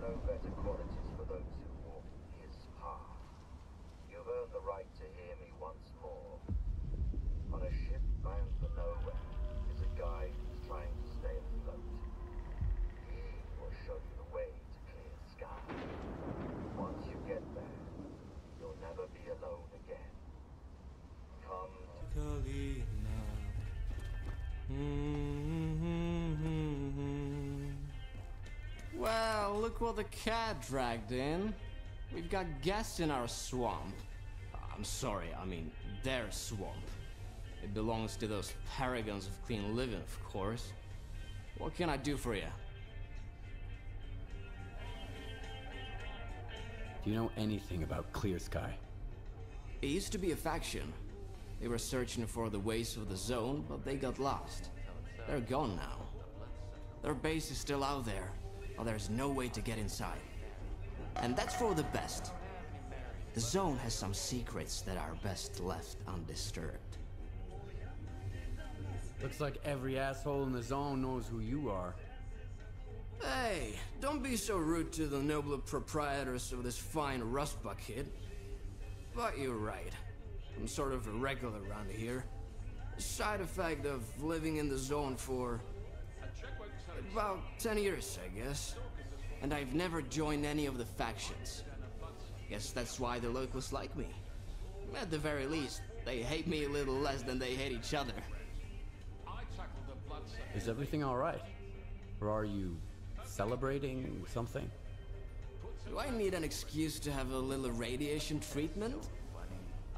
no better qualities for those who walk his path. You've earned the right to hear me once more. On a ship bound for nowhere is a guy who's trying to stay afloat. He will show you the way to clear sky. Once you get there, you'll never be alone again. Come to Well, look what the cat dragged in. We've got guests in our swamp. I'm sorry, I mean their swamp. It belongs to those paragons of clean living, of course. What can I do for you? Do you know anything about Clear Sky? It used to be a faction. They were searching for the ways of the zone, but they got lost. They're gone now. Their base is still out there, but there's no way to get inside. And that's for the best. The zone has some secrets that are best left undisturbed. Looks like every asshole in the zone knows who you are. Hey, don't be so rude to the noble proprietors of this fine rust bucket. But you're right. I'm sort of a regular around here. A side effect of living in the zone for about 10 years, I guess. And I've never joined any of the factions. Guess that's why the locals like me. At the very least, they hate me a little less than they hate each other. Is everything alright? Or are you celebrating something? Do I need an excuse to have a little radiation treatment?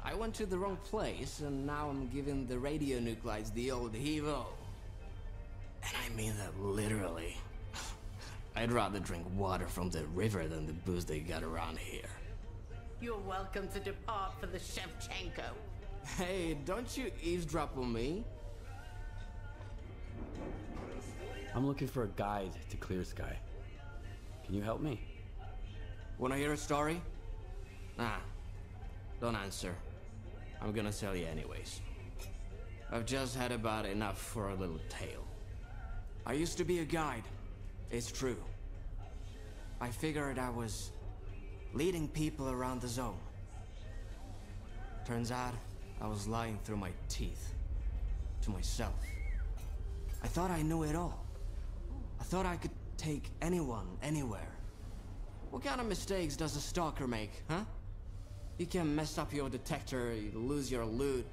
I went to the wrong place, and now I'm giving the radionuclides the old heave-o. And I mean that literally. I'd rather drink water from the river than the booze they got around here. You're welcome to depart for the Shevchenku. Hey, don't you eavesdrop on me? I'm looking for a guide to Clear Sky. Can you help me? Wanna hear a story? Nah, don't answer. I'm gonna tell you anyways. I've just had about enough for a little tale. I used to be a guide. It's true. I figured I was leading people around the zone. Turns out I was lying through my teeth. To myself. I thought I knew it all. I thought I could take anyone, anywhere. What kind of mistakes does a stalker make, huh? You can mess up your detector, you lose your loot.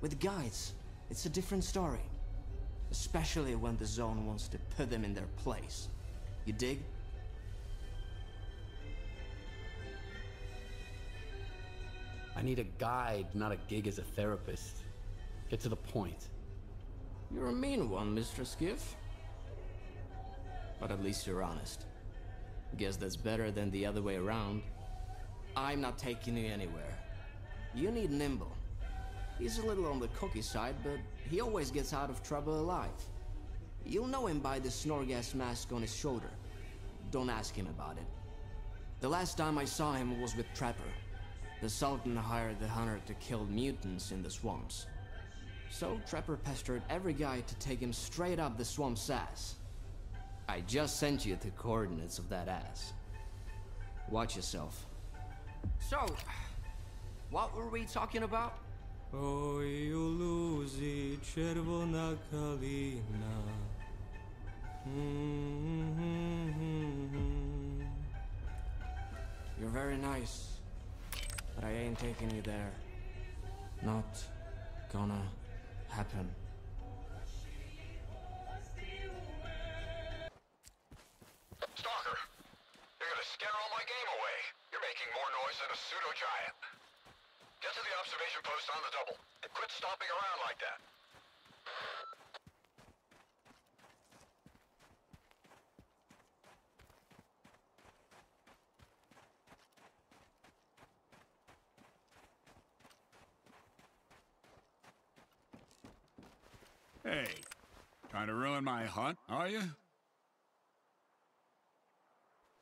With guides, it's a different story. Especially when the zone wants to put them in their place. You dig? I need a guide, not a gig as a therapist. Get to the point. You're a mean one, Mr. Skiff. But at least you're honest. Guess that's better than the other way around. I'm not taking you anywhere. You need Nimble. He's a little on the cookie side, but he always gets out of trouble alive. You'll know him by the snorgas mask on his shoulder. Don't ask him about it. The last time I saw him was with Trapper. The Sultan hired the hunter to kill mutants in the swamps. So Trapper pestered every guy to take him straight up the swamp's ass. I just sent you the coordinates of that ass. Watch yourself. So, what were we talking about? Oj, luzi, czerwona kalina. You're very nice, but I ain't taking you there. Not gonna happen. Stalker, you're gonna scare all my game away. You're making more noise than a pseudo-giant. Get to the observation post on the double, and quit stomping around like that. Hey, trying to ruin my hunt, are you?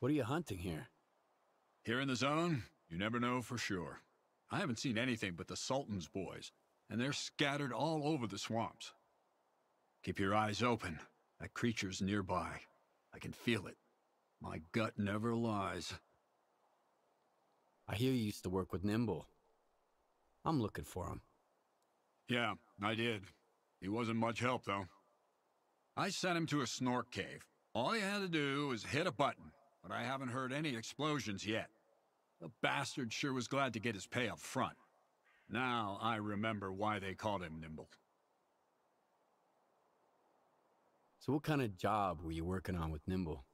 What are you hunting here? Here in the zone, you never know for sure. I haven't seen anything but the Sultan's boys, and they're scattered all over the swamps. Keep your eyes open. That creature's nearby. I can feel it. My gut never lies. I hear you used to work with Nimble. I'm looking for him. Yeah, I did. He wasn't much help, though. I sent him to a snork cave. All he had to do was hit a button, but I haven't heard any explosions yet. The bastard sure was glad to get his pay up front. Now I remember why they called him Nimble. So what kind of job were you working on with Nimble?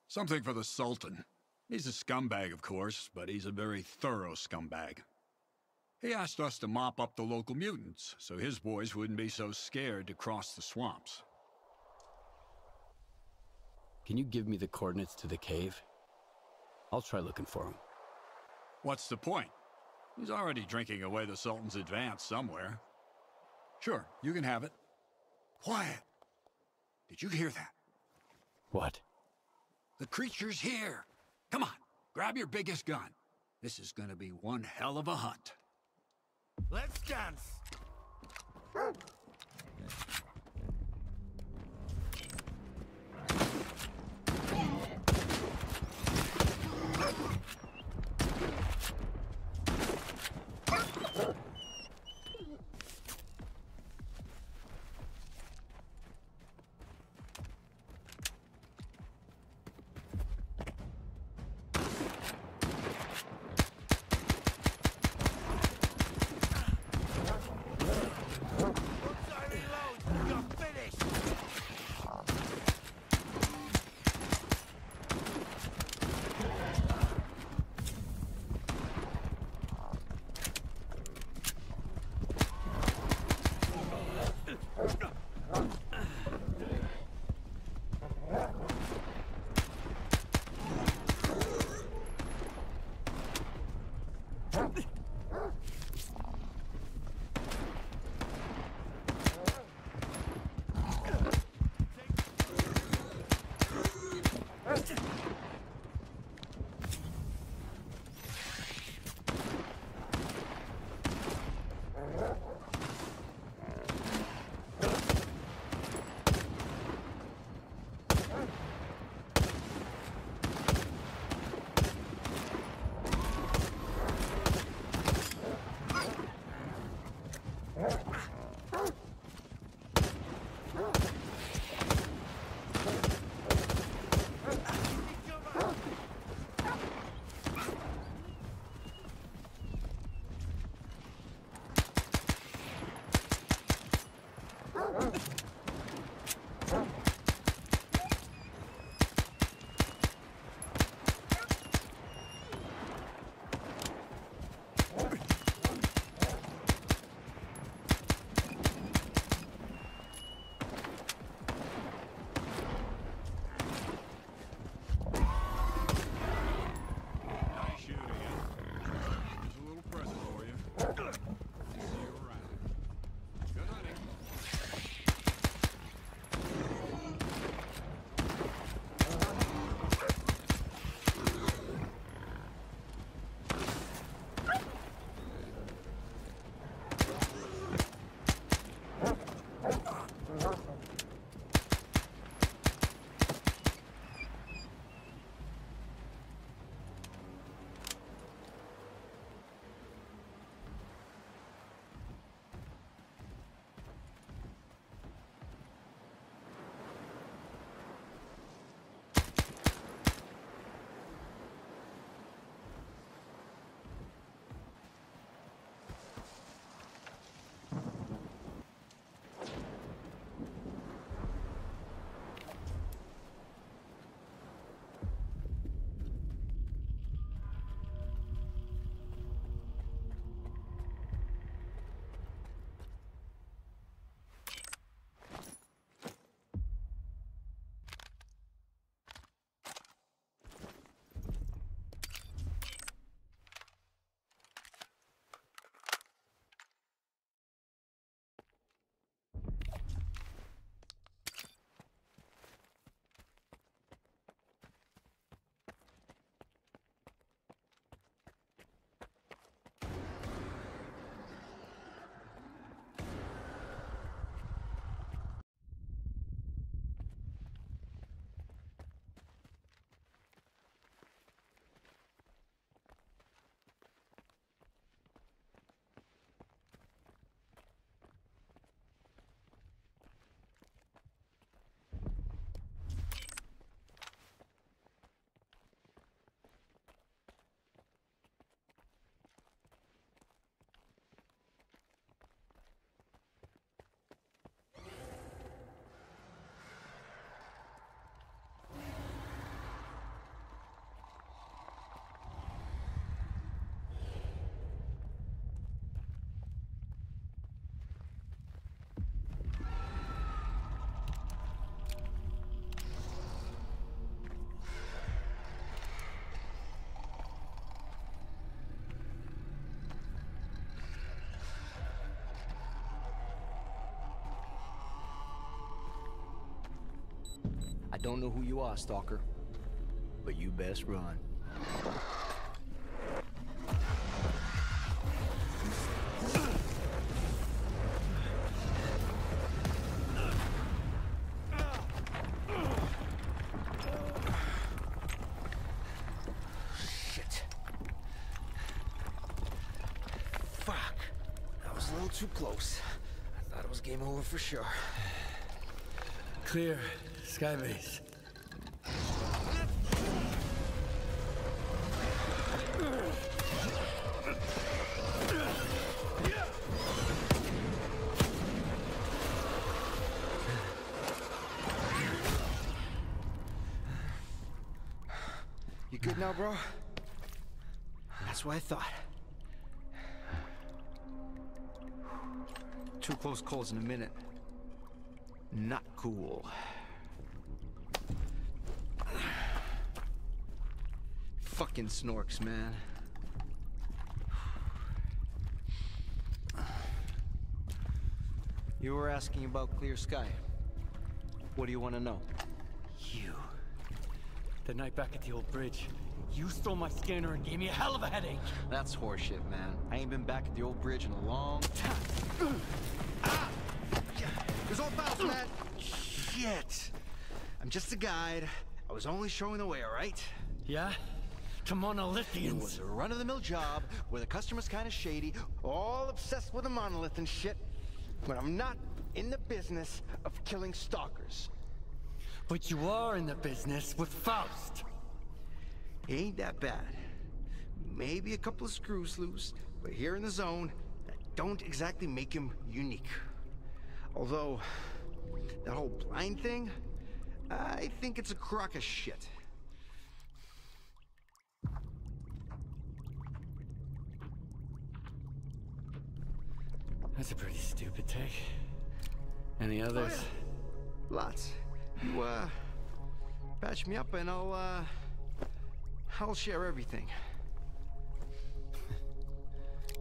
Something for the Sultan. He's a scumbag, of course, but he's a very thorough scumbag. He asked us to mop up the local mutants, so his boys wouldn't be so scared to cross the swamps. Can you give me the coordinates to the cave? I'll try looking for him. What's the point? He's already drinking away the Sultan's advance somewhere. Sure, you can have it. Quiet! Did you hear that? What? The creature's here! Come on, grab your biggest gun. This is gonna be one hell of a hunt. Let's dance! don't know who you are, Stalker, but you best run. Shit. Fuck. That was a little too close. I thought it was game over for sure. Clear. Skybase. You good now, bro? That's what I thought. Two close calls in a minute. Not cool. Fucking snorks, man. You were asking about clear sky. What do you want to know? You. The night back at the old bridge, you stole my scanner and gave me a hell of a headache. That's horseshit, man. I ain't been back at the old bridge in a long time. There's all fouls, man. Shit. I'm just a guide. I was only showing the way, all right? Yeah? To It monolithians. was a run-of-the-mill job where the customer's kind of shady, all obsessed with a monolith and shit. But I'm not in the business of killing stalkers. But you are in the business with Faust. It ain't that bad. Maybe a couple of screws loose, but here in the zone, that don't exactly make him unique. Although, that whole blind thing, I think it's a crock of shit. That's a pretty stupid take. Any others? Oh, yeah. Lots. You, patch me up and I'll share everything.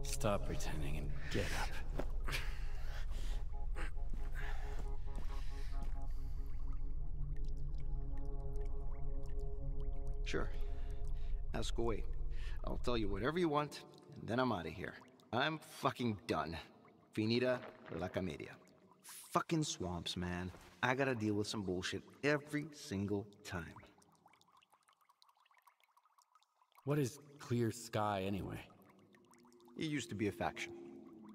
Stop pretending and get up. Sure. Ask away. I'll tell you whatever you want, and then I'm out of here. I'm fucking done. Finita la comedia. Fucking swamps, man. I gotta deal with some bullshit every single time. What is clear sky anyway? It used to be a faction.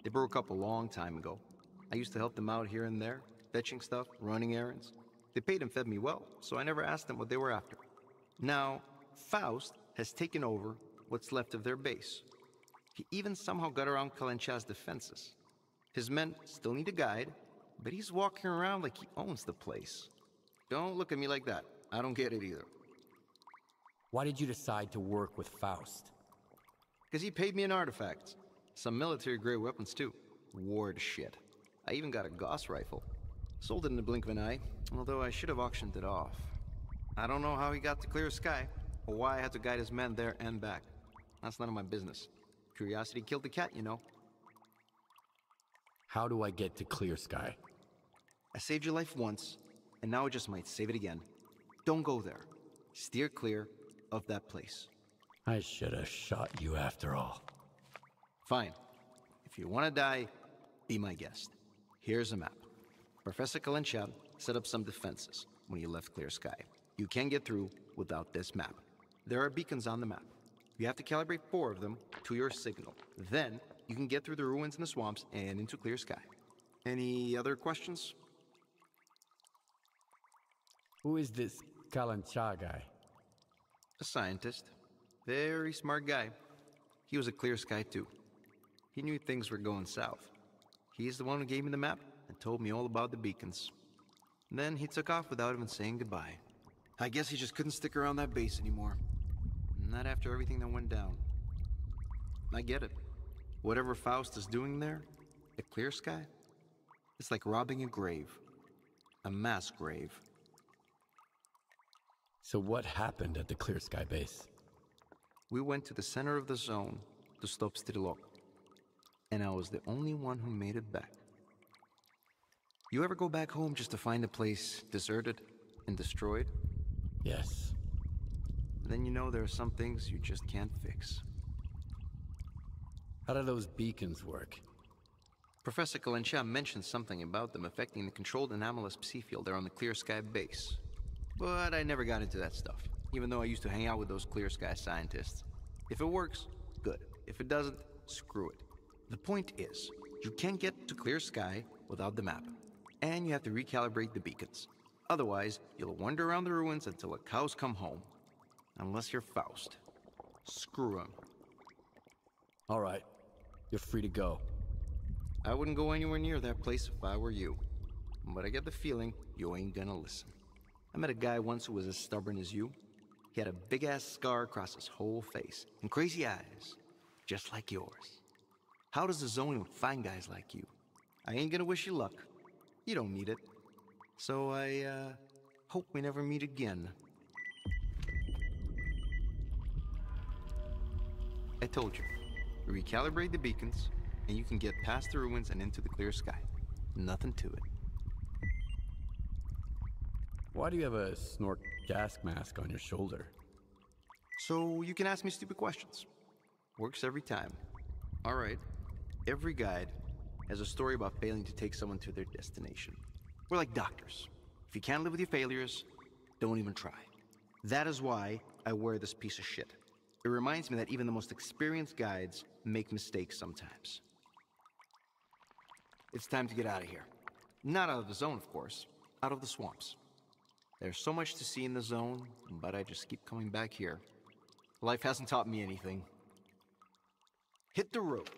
They broke up a long time ago. I used to help them out here and there, fetching stuff, running errands. They paid and fed me well, so I never asked them what they were after. Now, Faust has taken over what's left of their base. He even somehow got around Kalencha's defenses. His men still need a guide, but he's walking around like he owns the place. Don't look at me like that. I don't get it either. Why did you decide to work with Faust? Because he paid me in artifacts. Some military-grade weapons, too. Ward shit. I even got a Gauss rifle. Sold it in the blink of an eye, although I should have auctioned it off. I don't know how he got to clear sky, or why I had to guide his men there and back. That's none of my business. Curiosity killed the cat, you know. How do I get to clear sky? I saved your life once, and now I just might save it again. Don't go there. Steer clear of that place. I should have shot you after all. Fine. If you want to die, be my guest. Here's a map. Professor Kalencha set up some defenses when he left Clear Sky. You can't get through without this map. There are beacons on the map. You have to calibrate 4 of them to your signal. Then, you can get through the ruins in the swamps and into Clear Sky. Any other questions? Who is this Kalancha guy? A scientist. Very smart guy. He was a Clear Sky too. He knew things were going south. He's the one who gave me the map and told me all about the beacons. And then he took off without even saying goodbye. I guess he just couldn't stick around that base anymore. Not after everything that went down. I get it. Whatever Faust is doing there, at Clear Sky, it's like robbing a grave. A mass grave. So what happened at the Clear Sky base? We went to the center of the zone to stop S.T.A.L.K.E.R. And I was the only one who made it back. You ever go back home just to find the place deserted? and destroyed, Yes. then you know there are some things you just can't fix. How do those beacons work? Professor Kalencha mentioned something about them affecting the controlled anomalous psi field there on the Clear Sky base. But I never got into that stuff, even though I used to hang out with those Clear Sky scientists. If it works, good. If it doesn't, screw it. The point is, you can't get to Clear Sky without the map, and you have to recalibrate the beacons. Otherwise, you'll wander around the ruins until the cows come home. Unless you're Faust. Screw him. All right. You're free to go. I wouldn't go anywhere near that place if I were you. But I get the feeling you ain't gonna listen. I met a guy once who was as stubborn as you. He had a big-ass scar across his whole face, and crazy eyes, just like yours. How does the Zone find guys like you? I ain't gonna wish you luck. You don't need it. So I, hope we never meet again. I told you. Recalibrate the beacons, and you can get past the ruins and into the Clear Sky. Nothing to it. Why do you have a snork gas mask on your shoulder? So you can ask me stupid questions. Works every time. All right. Every guide has a story about failing to take someone to their destination. We're like doctors. If you can't live with your failures, don't even try. That is why I wear this piece of shit. It reminds me that even the most experienced guides make mistakes sometimes. It's time to get out of here. Not out of the Zone, of course. Out of the swamps. There's so much to see in the Zone, but I just keep coming back here. Life hasn't taught me anything. Hit the road.